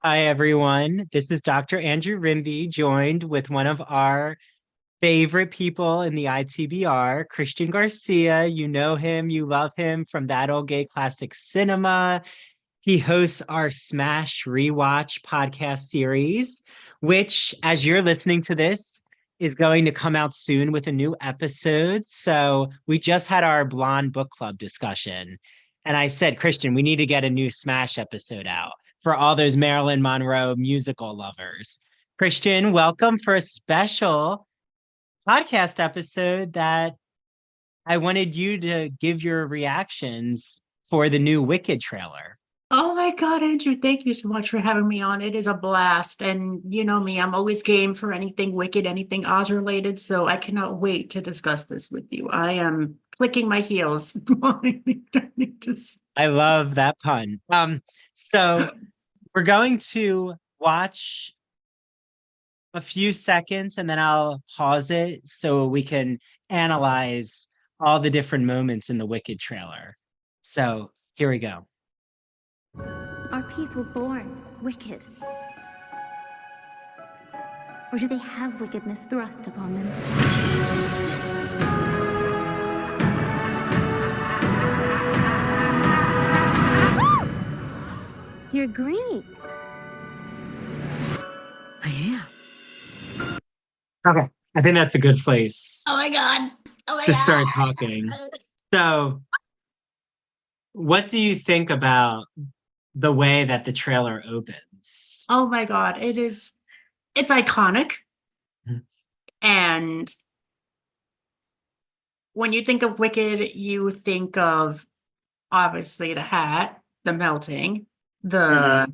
Hi, everyone. This is Dr. Andrew Rimby, joined with one of our favorite people in the ITBR, Christian Garcia. You know him, you love him from That Old Gay Classic Cinema. He hosts our Smash Rewatch podcast series, which, as you're listening to this, is going to come out soon with a new episode. So we just had our Blonde Book Club discussion. And I said, Christian, we need to get a new Smash episode out for all those Marilyn Monroe musical lovers. Christian, welcome for a special podcast episode that I wanted you to give your reactions for the new Wicked trailer. Oh my God, Andrew, thank you so much for having me on. It is a blast. And you know me, I'm always game for anything Wicked, anything Oz related. So I cannot wait to discuss this with you. I am clicking my heels. I love that pun. So we're going to watch a few seconds and then I'll pause it so we can analyze all the different moments in the Wicked trailer. So here we go. Are people born wicked? Or do they have wickedness thrust upon them? You're green. I am. Okay, I think that's a good place Oh my God. Oh my to God. start talking. So, what do you think about the way that the trailer opens? Oh my God. It's iconic. Mhm. And when you think of Wicked, you think of obviously the hat, the melting, the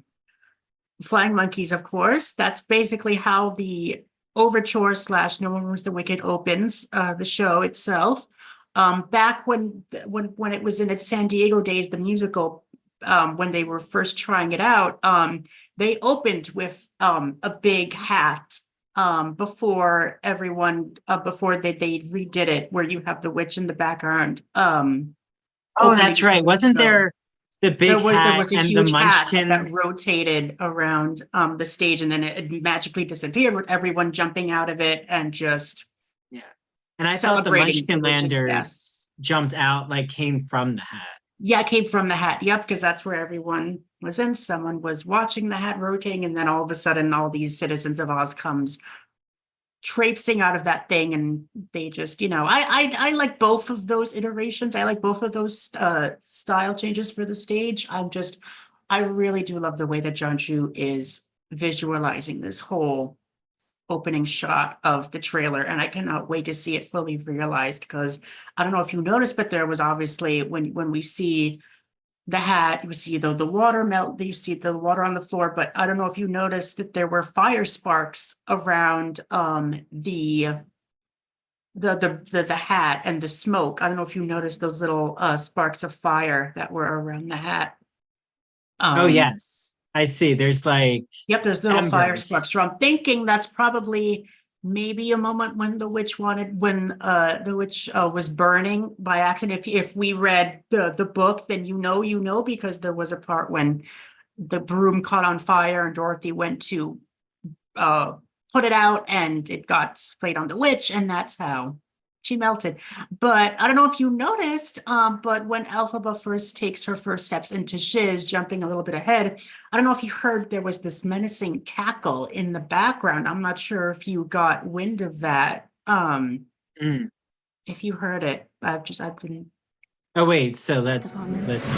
flying monkeys, of course. That's basically how the overture slash No One Was the Wicked opens the show itself. Back when it was in its San Diego days, the musical, when they were first trying it out, they opened with a big hat before everyone before they redid it, where you have the witch in the background. Oh, that's right. Wasn't there the There big was there hat was a and the huge hat that munchkin? rotated around the stage, and then it magically disappeared with everyone jumping out of it and just Yeah. And I thought the celebrating the munchkin witch's death. landers jumped out, like came from the hat. Yeah, it came from the hat. Yep, because that's where everyone was in. Someone was watching the hat rotating, and then all of a sudden, all these citizens of Oz comes traipsing out of that thing, and they just, I like both of those iterations. I like both of those style changes for the stage. I really do love the way that John Chu is visualizing this whole opening shot of the trailer, and I cannot wait to see it fully realized, because I don't know if you noticed, but there was obviously when we see the hat, you see the water melt, you see the water on the floor, but I don't know if you noticed that there were fire sparks around the hat and the smoke. I don't know if you noticed those little sparks of fire that were around the hat. Oh, yes. I see. There's like Yep, there's little fire sparks. embers. So I'm thinking that's probably maybe a moment when the witch was burning by accident. If we read the book, then you know, because there was a part when the broom caught on fire and Dorothy went to put it out and it got sprayed on the witch, and that's how she melted. But I don't know if you noticed, but when Elphaba first takes her first steps into Shiz, jumping a little bit ahead, I don't know if you heard there was this menacing cackle in the background. I'm not sure if you got wind of that. Mm. If you heard it, I've been. Oh, wait. So let's listen.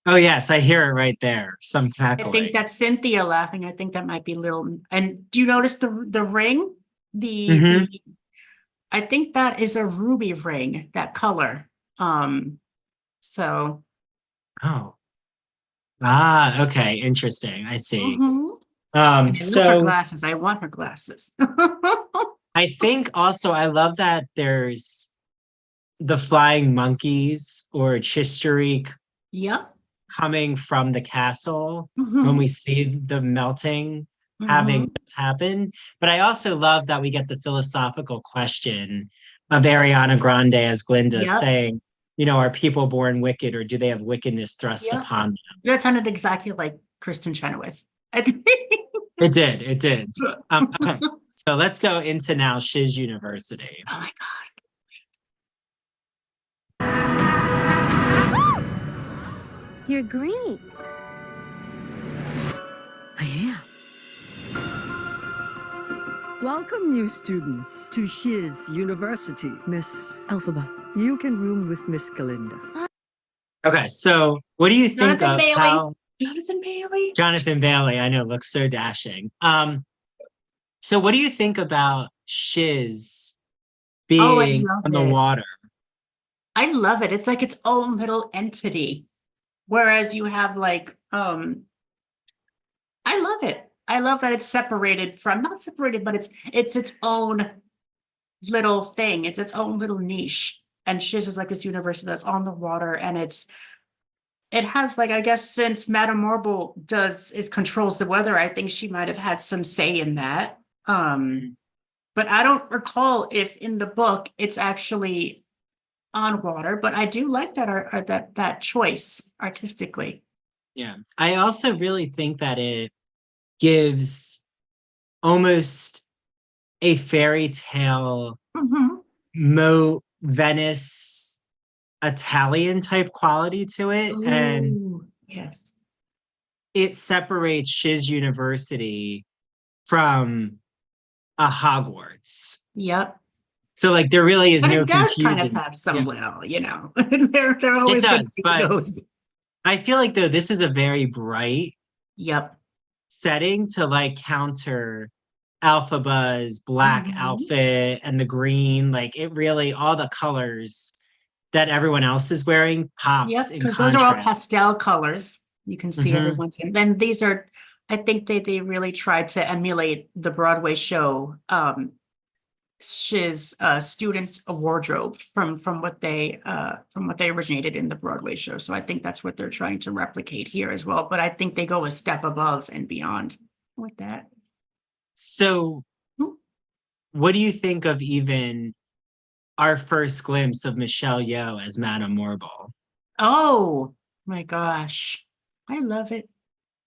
Oh, yes. I hear it right there. Some I think cackling. that's Cynthia laughing. I think that might be little. And do you notice the ring? Mhm. The I think that is a ruby ring, that color. So Oh. Ah, okay. Interesting. I see. mhm. And I love her So glasses. I want her glasses. I think also I love that there's the flying monkeys or Chistery Yep. coming from the castle when hmm we see the melting having hmm this happen. But I also love that we get the philosophical question of Ariana Grande as Glinda Yep. saying, are people born wicked, or do they have wickedness thrust Yeah. upon them? That sounded exactly like Kristen Chenoweth. I think. It did. Okay. So let's go into now Shiz University. Oh my God. You're green. I am. Welcome, new students, to Shiz University. Miss Elphaba, you can room with Miss Galinda. Okay, so what do you think Jonathan of Bailey. how Jonathan Bailey. Jonathan Bailey, I know, looks so dashing. So what do you think about Shiz Oh, I being love on the it. water? I love it. It's like its own little entity. Whereas you have like, I love it. I love that it's separated from, not separated, but it's its own little thing. It's its own little niche. And Shiz is like this university that's on the water, and it has like, I guess since Madame Marble controls the weather, I think she might have had some say in that. But I don't recall if in the book it's actually on water, but I do like that choice artistically. Yeah. I also really think that it gives almost a fairy tale, Venice Italian type quality to it. And Ooh, yes. it separates Shiz University from a Hogwarts. Yep. So like there really is But no it does kind of confusion. have some Yeah. little, they're always It going does, to be but those. I feel like though this is a very bright Yep. setting to like counter Alphaba's black outfit and the green. Like it really, all the colors that everyone else is wearing pops Yep, in because those are all contrast. pastel colors. You can see everyone's, and then these are, I think they really tried to emulate the Broadway show, Shiz students' wardrobe from what they originated in the Broadway show. So I think that's what they're trying to replicate here as well. But I think they go a step above and beyond with that. So what do you think of even our first glimpse of Michelle Yeoh as Madame Marble? Oh my gosh. I love it.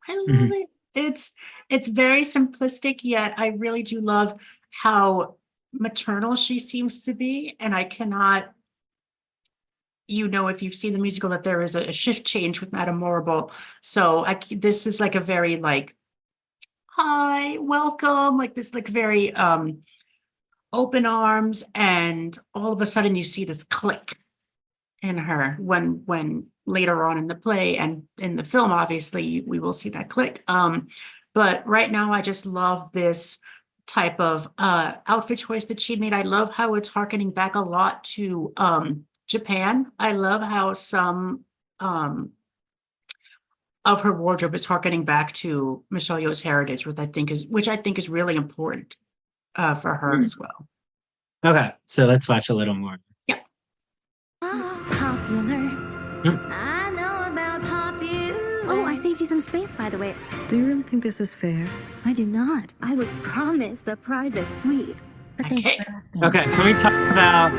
I love it. It's very simplistic, yet I really do love how maternal she seems to be. And I cannot, if you've seen the musical, that there is a shift change with Madame Marble. So this is like a very like, hi, welcome, like this, like very open arms, and all of a sudden you see this click in her when later on in the play and in the film, obviously we will see that click. But right now I just love this type of outfit choice that she made. I love how it's harkening back a lot to Japan. I love how some of her wardrobe is harkening back to Michelle Yeoh's heritage, which I think is really important for her as well. Okay, so let's watch a little more. Yeah. Popular. I know about popular. Oh, I saved you some space, by the way. Do you really think this is fair? I do not. I was promised a private suite. But thanks Okay. for asking. Okay, can we talk about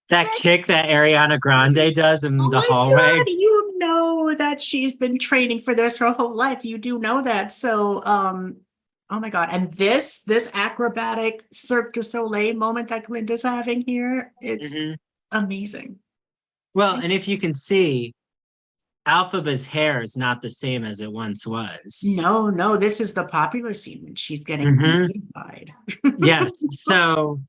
that kick that Ariana Grande does in the hallway? God, you know that she's been training for this her whole life. You do know that. So, oh my God. And this acrobatic Cirque du Soleil moment that Glinda's having here, it's amazing. Well, and if you can see, Alphaba's hair is not the same as it once was. No, this is the popular scene when she's getting beautified. Yes. So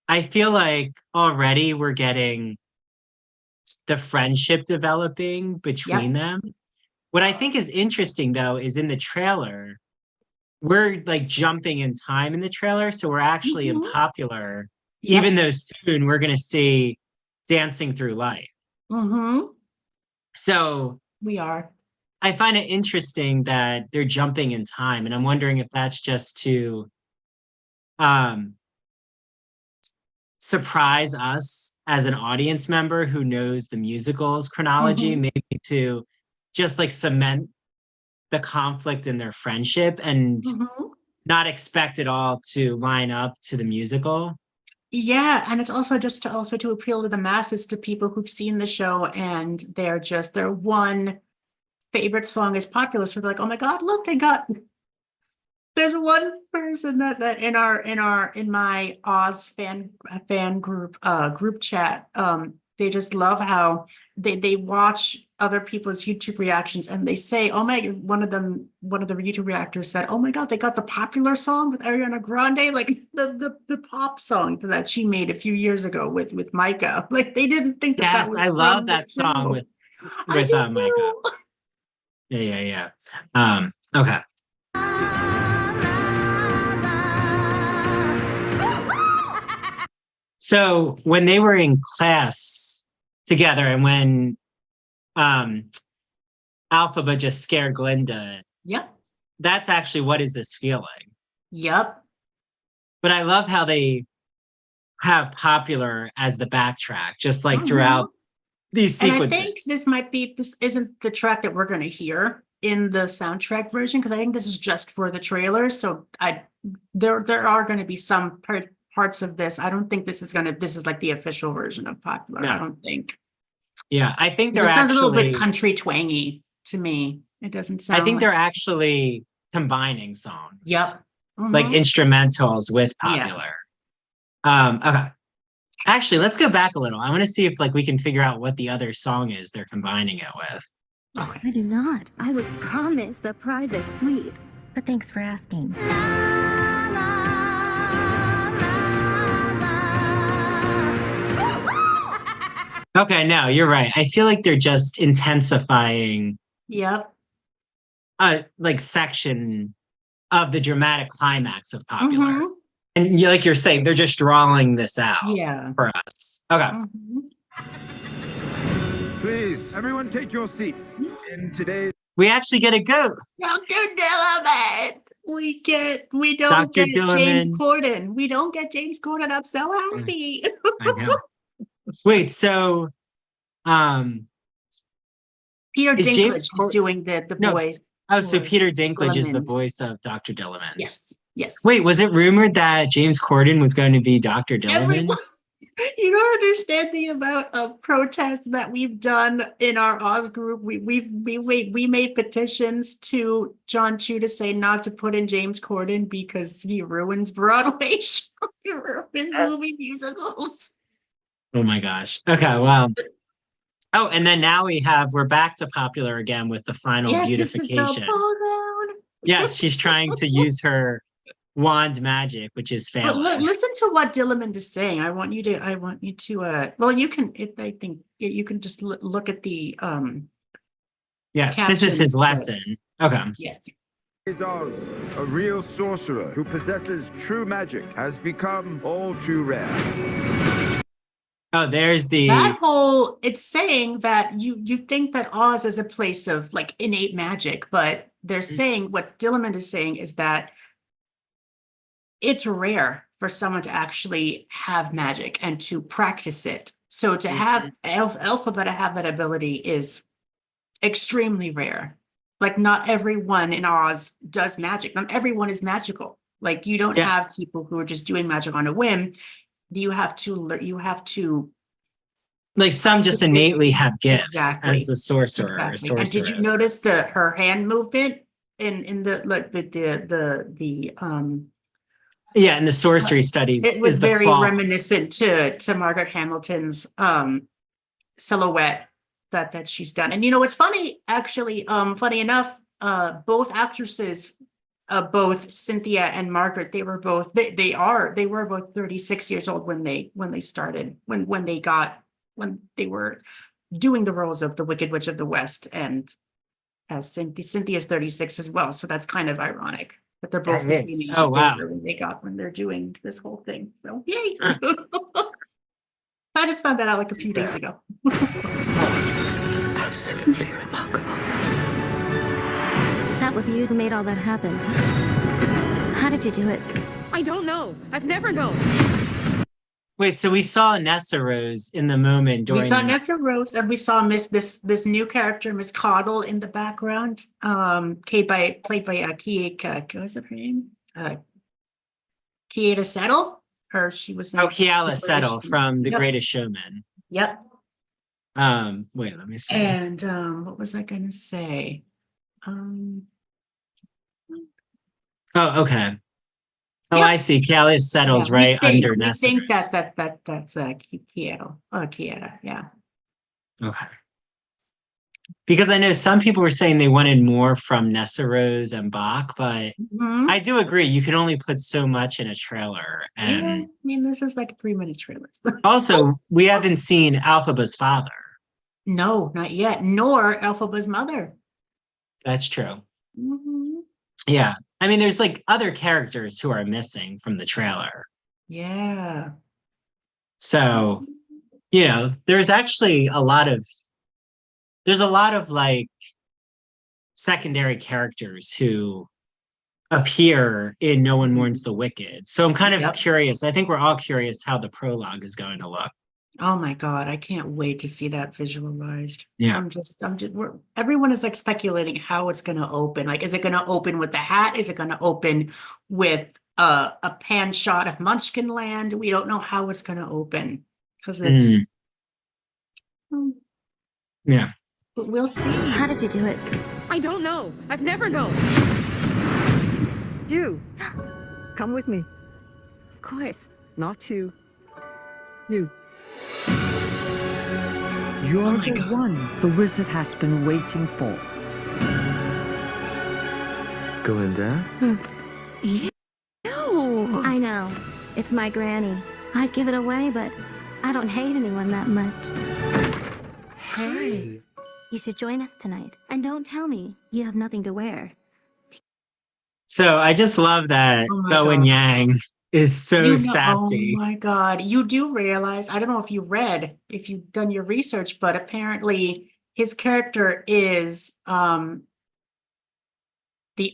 I feel like already we're getting the friendship developing between them. What I think is interesting though is in the trailer, we're like jumping in time in the trailer. So we're actually in popular, even though soon we're going to see Dancing Through Life. So we are. I find it interesting that they're jumping in time, and I'm wondering if that's just to surprise us as an audience member who knows the musical's chronology, maybe to just like cement the conflict in their friendship and not expect it all to line up to the musical. Yeah, and it's also just to appeal to the masses, to people who've seen the show and their one favorite song is popular. So they're like, oh my God, look, there's one person that in my Oz fan group chat, they just love how they watch other people's YouTube reactions and they say, oh my, one of the YouTube reactors said, oh my God, they got the popular song with Ariana Grande, like the pop song that she made a few years ago with Micah. Like they didn't think that Yes, was I love from that the song show. with I do Micah. too. Yeah. Okay. So when they were in class together and when Alphaba just scared Glinda, Yep. that's actually what is this feeling? Yep. But I love how they have popular as the backtrack, just like throughout these And sequences. I think this isn't the track that we're going to hear in the soundtrack version, because I think this is just for the trailer. So there are going to be some parts of this. I don't think this is like the official version of popular. No. I don't think. Yeah, I think It they're sounds actually a little bit country twangy to me. It doesn't sound. I think like, they're actually combining songs. Yep. Like instrumentals with Yeah. popular. Okay. Actually, let's go back a little. I want to see if like we can figure out what the other song is they're combining it with. Okay. I do not. I was promised a private suite. But thanks for asking. Okay, no, you're right. I feel like they're just intensifying Yep. like section of the dramatic climax of popular. Mhm. And like you're saying, they're just drawing this out Yeah. for us. Okay. Please, everyone take your seats. In today's We actually get a goat. Dr. Dillerman. We don't Dr. get James Dillerman. Corden. We don't get James Corden. I'm so happy. I know. Wait, so Peter Is Dinklage James is doing the No. voice. so for Peter Dinklage is the Dillerman. voice of Dr. Dillerman. Yes. Yes. Wait, was it rumored that James Corden was going to be Dr. Dillerman? Everyone, you don't understand the amount of protests that we've done in our Oz group. We made petitions to John Chu to say not to put in James Corden because he ruins Broadway shows. He ruins movie musicals. Oh my gosh. Okay, well. Oh, and then now we're back to popular again with the final beautification. This is the pull down. Yes, she's trying to use her wand magic, which is But failing. listen to what Dillerman is saying. I want you to well, you can I think you can just look at the Yes, this is his captions, but- lesson. Okay. yes. Oz, a real sorcerer who possesses true magic, has become all too rare. Oh, there's the That whole, it's saying that you think that Oz is a place of like innate magic, but they're saying, what Dillerman is saying is that it's rare for someone to actually have magic and to practice it. So to have Alphaba to have that ability is extremely rare. Like not everyone in Oz does magic. Not everyone is magical. Like you don't have Yes. people who are just doing magic on a whim. You have to like some just innately have gifts Exactly. as a sorcerer or Exactly. And did you sorceress. notice her hand movement in the Yeah, in the sorcery studies, it was is the very claw. reminiscent to Margaret Hamilton's silhouette that she's done. And you know what's funny, actually, funny enough, both actresses, both Cynthia and Margaret, they were both 36 years old when they started, when they were doing the roles of the Wicked Witch of the West, and as Cynthia's 36 as well. So that's kind of ironic that they're both That the is. same age Oh, wow. when they're doing this whole thing. So yay. I just found that out like a few days ago. Absolutely remarkable. That was you who made all that happen. How did you do it? I don't know. I've never known. Wait, so we saw Nessa Rose in the moment We during saw Nessa Rose and we saw this new character, Miss Caudle, in the background, played by Kieta, what was her name? Kieta Settle. Her, she was in. Oh, Keala Settle from The Yep. Greatest Showman. Yep. Wait, let me see. And what was I gonna say? Oh, okay. Oh, Yep. I see. Keala Settle's Yeah, right under we think Nessers. that's Kieta, yeah. Okay. Because I know some people were saying they wanted more from Nessarose and Bach, but Mhm. I do agree. You can only put so much in a trailer. Yeah, And I mean, this is like 3-minute trailers. also, we haven't seen Alphaba's father. No, not yet, nor Elphaba's mother. That's true. Mhm. Yeah. I mean, there's like other characters who are missing from the trailer. Yeah. So, there's actually there's a lot of like secondary characters who appear in No One Mourns the Wicked. So I'm kind of Yep. curious. I think we're all curious how the prologue is going to look. Oh my God, I can't wait to see that visualized. Yeah. Everyone is like speculating how it's going to open. Like, is it going to open with the hat? Is it going to open with a pan shot of Munchkin Land? We don't know how it's going to open because it's. Yeah. But we'll see. How did you do it? I don't know. I've never known. You, come with me. Of course. Not you. You. You're my the God. one the wizard has been waiting for. Glinda? Ew. I know. It's my granny's. I'd give it away, but I don't hate anyone that much. Hey. You should join us tonight. And don't tell me you have nothing to wear. So I just love that Oh my Bowen God. Yang is so You know- sassy. Oh my God. You do realize, I don't know if you've done your research, but apparently his character is the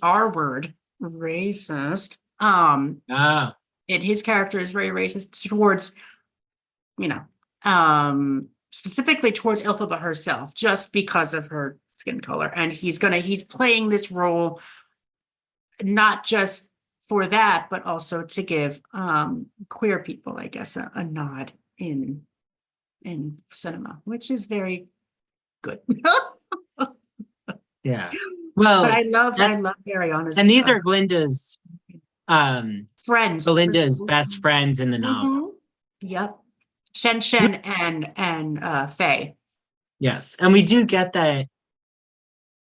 R word, racist. Oh, And his character is very racist towards, specifically towards Elphaba herself, just because of her skin color. And he's playing this role not just for that, but also to give queer people, I guess, a nod in cinema, which is very good. yeah. Well, But I love that- Ariana's. and these are Glinda's friends. Belinda's best friends in the novel. Mhm. Yep. Shen Shen and Faye. Yes. And we do get that.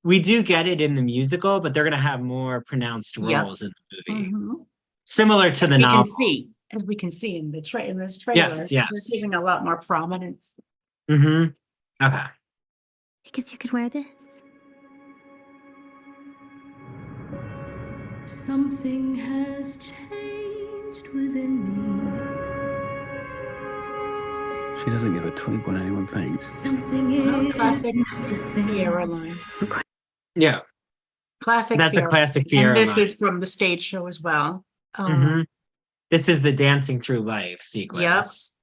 We do get it in the musical, but they're going to have more pronounced Yep. roles in the movie, Mhm. similar to the We novel. can see, as we can see in this trailer, Yes. they're giving a lot more prominence. Mm-hmm. Okay. Because you could wear this. Something has changed within me. She doesn't give a twig when anyone thinks. Something is Classic not the same. Fiera line. Yeah. Classic. That's a Fiera. classic And Fiera this line. is from the stage show as well. Mhm. This is the dancing through life sequence.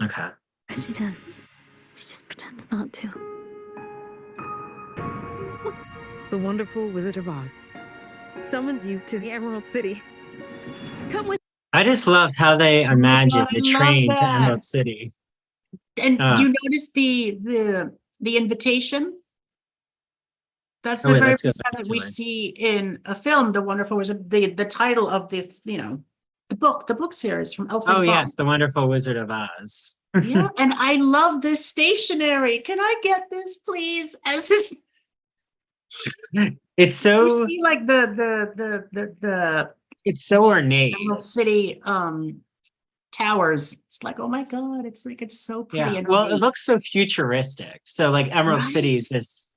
Okay. She does. She just pretends not to. The wonderful Wizard of Oz summons you to the Emerald City. Come with. I just love how they imagine God, I the love train to that. Emerald City. And you notice the invitation? That's the Oh, wait, very let's go first time back that to we it. see in a film, The Wonderful Wizard, the title of this, the book series from Alfred Oh, Baum. yes. The Wonderful Wizard of Oz. Yeah, and I love this stationery. Can I get this, please? As his It's so, you see, like the it's so ornate. Emerald City towers. It's like, oh my God, it's so pretty. Yeah. And Well, it ornate. looks so futuristic. So like Emerald City is Right? this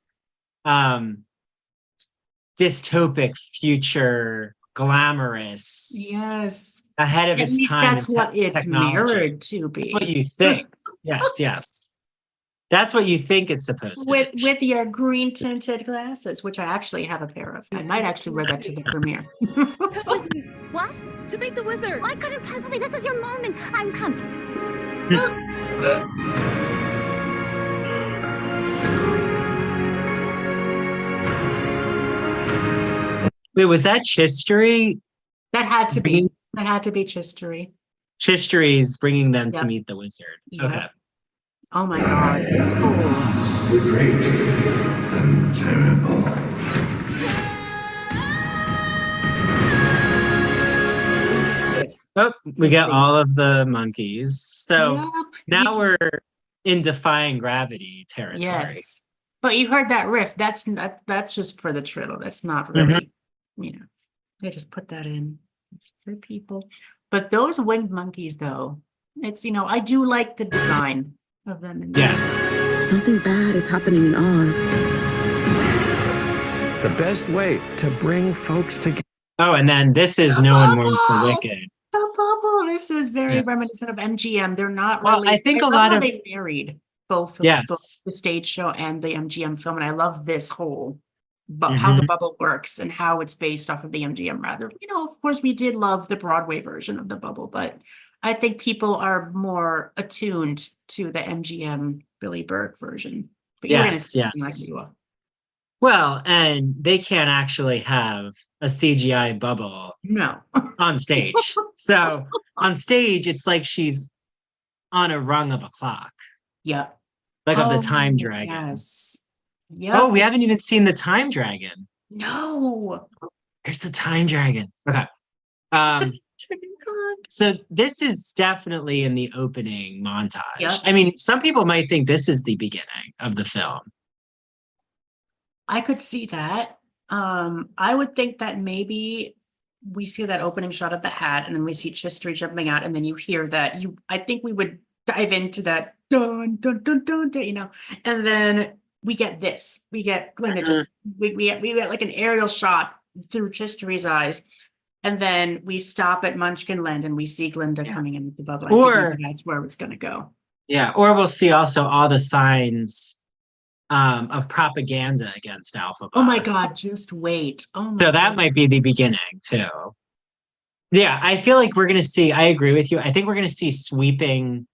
dystopic future, glamorous, Yes. ahead of At its least time. that's in what it's technology. mirrored to be. What you think. Yes, yes. That's what you think it's supposed to with be. with your green tinted glasses, which I actually have a pair of. I might actually wear that to the premiere. Come with me What? to meet the wizard. I couldn't possibly. This is your moment. I'm coming. Wait, was that history? That had to be. That had to be Chistery. Chistery's bringing them to Yep. meet the wizard. Yep. Okay. Oh my god, this whole The great and terrible. Oh, we got all of the monkeys. So Yep. now we're in defying gravity territory. Yes. But you heard that riff. That's just for the trill. That's not really, they just put that in. It's for people. But those winged monkeys though, it's I do like the design of them in Yes. Something bad is happening in Oz. The best way to bring folks together. Oh, and then this is No One Mourns the Wicked. The bubble. This is very Yes. reminiscent of MGM. They're not Well, really. I think a love lot how of- they married both Yes. the stage show and the MGM film, and I love this whole, but how the bubble works and how it's based off of the MGM. Rather, of course, we did love the Broadway version of the bubble, but I think people are more attuned to the MGM Billy Burke version. But you're Yes, gonna yes. like you are. Well, and they can't actually have a CGI bubble No. on stage. So on stage, it's like she's on a rung of a clock, Yeah. like of the time dragon. Yes. Yeah. Oh, we haven't even seen the time dragon. No. There's the time dragon. Okay. So this is definitely in the opening montage. Yeah. I mean, some people might think this is the beginning of the film. I could see that. I would think that maybe we see that opening shot of the hat, and then we see Chistery jumping out, and then you hear that. I think we would dive into that dun dun dun dun, dun and then we get this. We get Glinda just we get like an aerial shot through Chistery's eyes, and then we stop at Munchkinland and we see Glinda coming in with the bubble. I think Or- maybe that's where it's gonna go. Yeah. Or we'll see also all the signs of propaganda against Alphaba. Oh my god, just wait. Oh my So that God. might be the beginning too. Yeah, I feel like we're gonna see, I agree with you. I think we're gonna see sweeping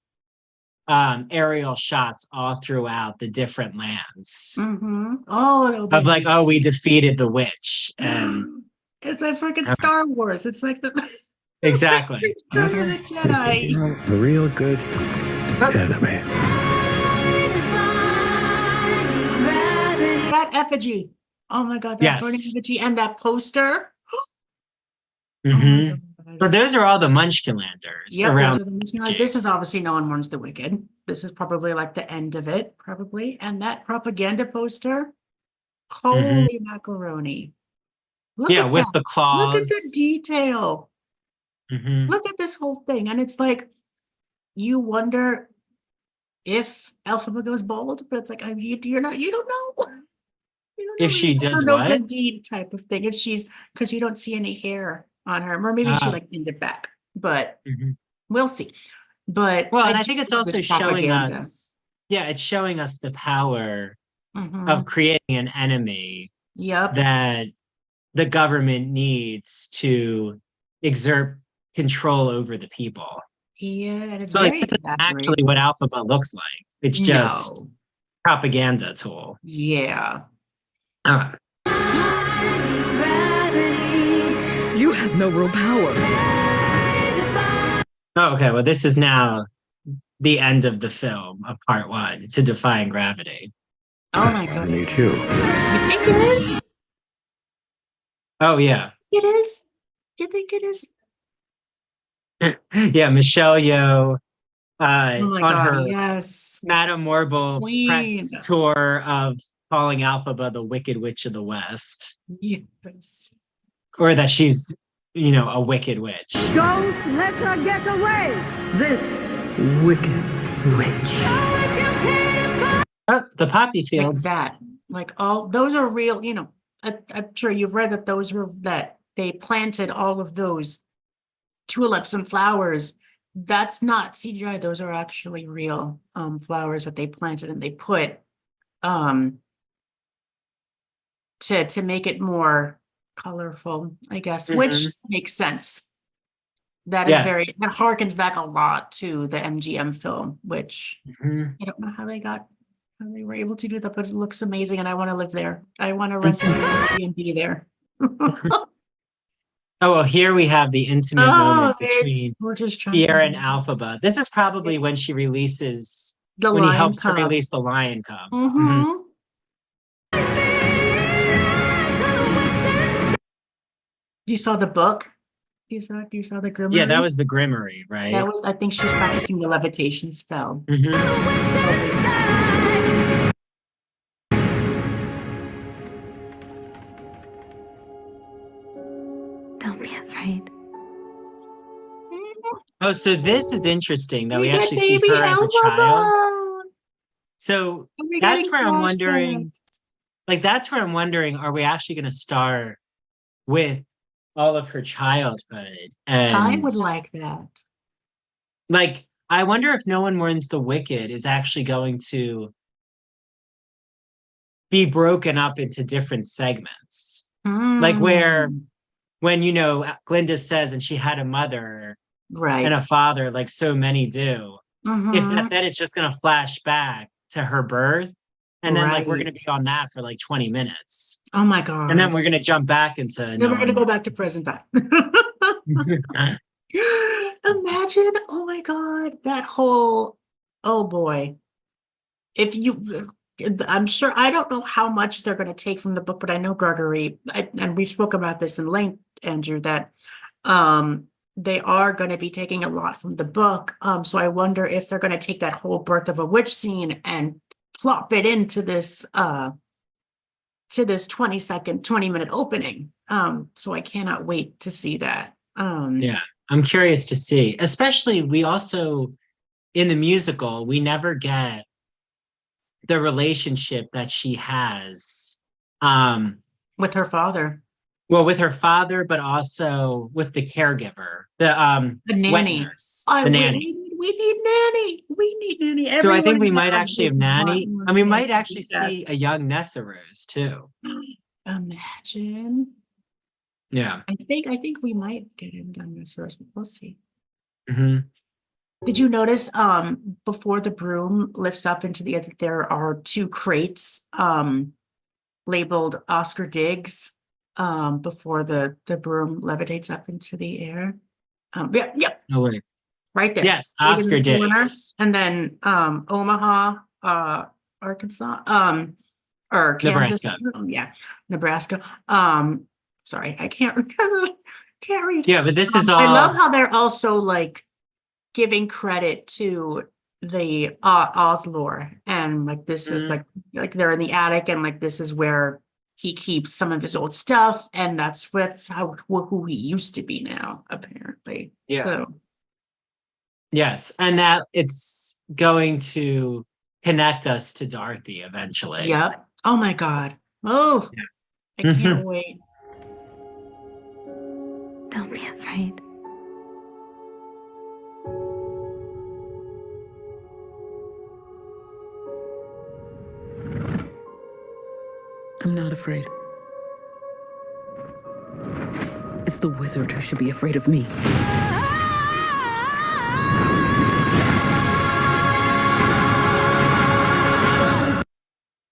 aerial shots all throughout the different lands. Oh, it'll Of be like, oh, we defeated the witch. And it's a freaking Star Wars. It's like the exactly. Return of the Jedi. A real good enemy. That effigy. Oh my god, that Yes. burning effigy and that poster. Mhm. Oh my But god. those are all the Munchkinlanders Yep, around. those are the- like, this is obviously No One Mourns the Wicked. This is probably like the end of it, probably. And that propaganda poster. Holy macaroni. Look Yeah, at with that. the Look claws. at the detail. Mhm. Look at this whole thing. And it's like, you wonder if Elphaba goes bald, but it's like, you're not, you don't know. You don't know. If she It's like a does no what? good deed type of thing. If she's, because you don't see any hair on her, or maybe she Ah. like pinned it back, but Mhm. we'll see. But Well, and I do think it's think also this showing propaganda. us, yeah, it's showing us the power Mhm. of creating an enemy Yep. that the government needs to exert control over the people. Yeah, and it's So like very this is actually exaggerated. what Alphaba looks like. It's just No. propaganda tool. Yeah. Okay. You have no real power. Oh, okay. Well, this is now the end of the film of part one, to Defying Gravity. Oh my god. Me too. You think it is? Oh yeah. It is? You think it is? Yeah, Michelle Yeoh Oh my on god, her yes. Madame Morble Queen. press tour of calling Alphaba the Wicked Witch of the West. Yes. Or that she's, a wicked witch. Don't let her get away! This wicked witch. Oh, the poppy Like fields. that. Like all those are real, I'm sure you've read that that they planted all of those tulips and flowers. That's not CGI. Those are actually real flowers that they planted and they put to make it more colorful, I guess, which makes sense. That is Yes. that harkens back a lot to the MGM film, which Mhm. I don't know how they were able to do that, but it looks amazing and I want to live there. I want to rent an Airbnb there. Oh, well, here we have the intimate Oh, moment there's between we're just trying Pierre and to Alphaba. This is probably when she releases, the when he lion helps her cub. release the lion cub. Mm-hmm. You saw the book? You saw the Yeah, that Grimmery? was the Grimmery, right? That was, I think she's practicing the levitation spell. Don't be afraid. Oh, so this is interesting that we We get actually see baby her as a child. Alphaba. So And we're that's getting where I'm flashbacks. wondering, like, that's where I'm wondering, are we actually going to start with all of her childhood? I And would like that. like, I wonder if No One Mourns the Wicked is actually going to be broken up into different segments. Like where, Mm, when, you know, Glinda says, and she had a mother right. and a father, like so many do. If Mhm. then it's just going to flash back to her birth. And then like we're going to Right. be on that for like 20 minutes. Oh my And then God. we're going to jump back into Then No we're gonna One go back to present time. Imagine, oh my God, that whole, oh boy. If you, I'm sure, I don't know how much they're going to take from the book, but I know Gregory, and we spoke about this in length, Andrew, that they are going to be taking a lot from the book. So I wonder if they're going to take that whole birth of a witch scene and plop it into this 20-second, 20-minute opening. So I cannot wait to see that. Yeah, I'm curious to see. Especially, we also, in the musical, we never get the relationship that she has. With her father. Well, with her father, but also with the caregiver, the wet nanny. nurse, I the we nanny. need we need nanny. We need nanny. So I think Everyone we might now is actually have big Nanny. button And we nanny might actually see best. a young Nessa Rose too. Imagine. Yeah. I think we might get him done this first, but we'll see. Mhm. Did you notice before the broom lifts up into the other, there are two crates labeled Oscar Diggs before the broom levitates up into the air? Yep. Oh wait. Right there. Yes, Right in Oscar the corner. Diggs. And then Omaha, Arkansas, or Kansas. Nebraska. Yeah, Nebraska. Sorry, I can't remember. Can't read. Yeah, but this is I love all. how they're also like giving credit to the Oslore, and like this is Mhm. like they're in the attic, and like this is where he keeps some of his old stuff, and that's who he used to be now, apparently. Yeah. So Yes, and that it's going to connect us to Dorothy eventually. yep. Oh my God. Oh, I can't wait. Don't be afraid. I'm not afraid. It's the wizard who should be afraid of me.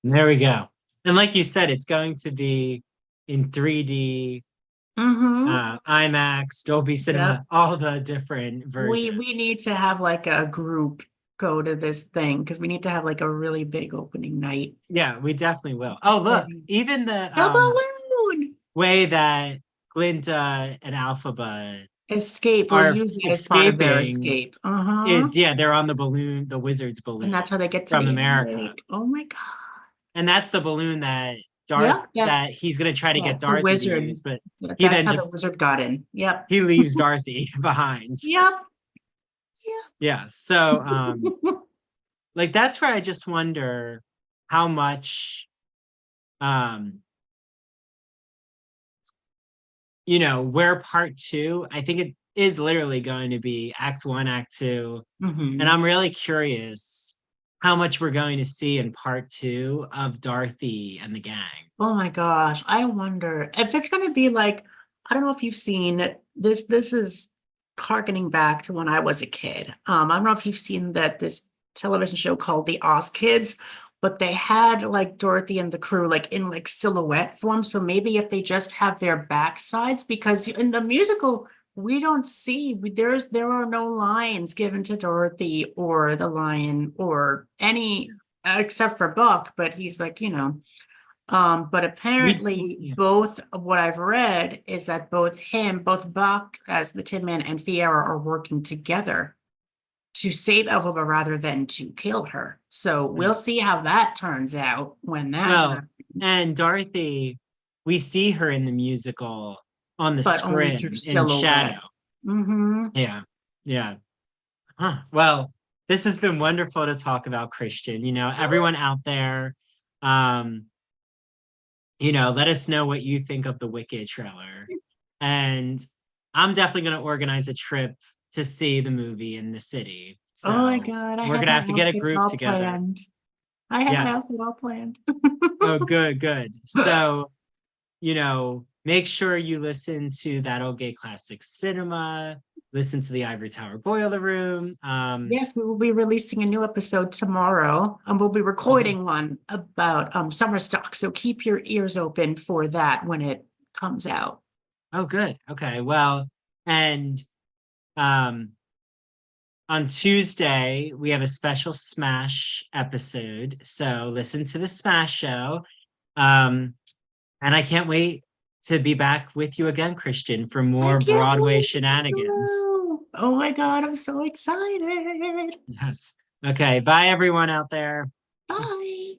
There we go. And like you said, it's going to be in 3D, IMAX, Dolby Cinema, all the different versions. We need to have like a group go to this thing because we need to have like a really big opening night. Yeah, we definitely will. Oh, look, even the balloon way that Glinda and Alphaba escape are or use it as part of their escape. is, yeah, they're on the balloon, the wizard's balloon. And that's how they get to from the America. lake. Oh my God. And that's the balloon that that he's going to try to get the Dorothy wizard. to use, but That's he then how just the wizard got in. Yep. he leaves Dorothy behind. Yep. Yeah. So like that's where I just wonder how much you know, where part 2, I think it is literally going to be act 1, act 2. Mhm. And I'm really curious how much we're going to see in part 2 of Dorothy and the gang. Oh my gosh. I wonder if it's going to be like, I don't know if you've seen this. This is harkening back to when I was a kid. I don't know if you've seen that this television show called The Oz Kids, but they had like Dorothy and the crew like in like silhouette form. So maybe if they just have their backsides, because in the musical, we don't see, there are no lines given to Dorothy or the lion or any, except for Buck, but he's like, but apparently yeah. both of what I've read is that both Buck as the Tin Man and Fiera are working together to save Elphaba rather than to kill her. So we'll see how that turns out when that happens. And Dorothy, we see her in the musical on the But only screen through in silhouette. shadow. Mm-hmm. Yeah. Huh. Well, this has been wonderful to talk about, Christian. Everyone out there, let us know what you think of the Wicked trailer. And I'm definitely going to organize a trip to see the movie in the city. So Oh my God. we're going to have to get a group together. Planned. I have my outfit all planned. Oh, good. So, make sure you listen to That Old Gay Classic Cinema, listen to the Ivory Tower Boiler Room. Yes, we will be releasing a new episode tomorrow, and we'll be recording one about summer stock. So keep your ears open for that when it comes out. Oh, good. Okay. Well, and on Tuesday, we have a special Smash episode. So listen to the Smash show. And I can't wait to be back with you again, Christian, for more Broadway shenanigans. Oh my God, I'm so excited. Yes. Okay. Bye, everyone out there. Bye.